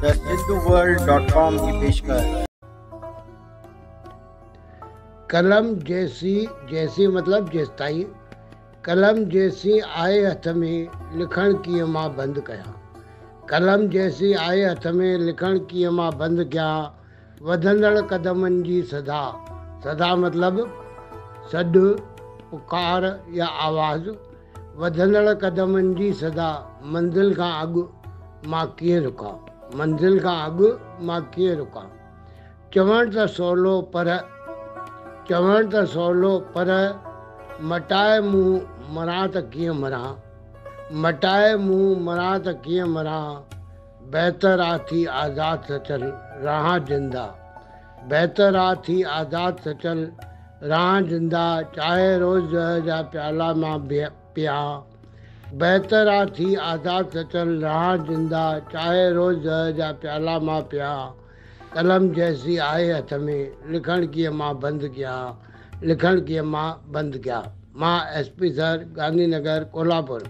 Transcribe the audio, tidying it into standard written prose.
The सिद्धूवर्ल्ड.com की पेशकश। कलम जैसी मतलब जेसिताईं कलम जैसी आए हथ में लिखण कीअं मां बंदि कयां। कलम जैसी आए हथ में लिखण कीअं मां बंदि कयां। वधंदड़ कदमनि जी सदा मतलब सॾु पुकार या आवाज़। वधंदड़ कदमनि जी सदा मंज़िल खां अॻु मां कीअं रुकां। चवण त सवलो पर मटाए मुंहुं मरां त कीअं मरां। बहितर आ थी आज़ाद सचल रहां जिंदा चाहे रोज़ जा प्याला मां पिया। बहितर आ थी आज़ाद सचल रहां जिंदा चाहे रोज़ जा प्याला मां पिया। कलम जैसी आए हथ में लिखण कीअं मां बंदि कयां। मां SP सर, गांधी नगर, कोल्हापुर।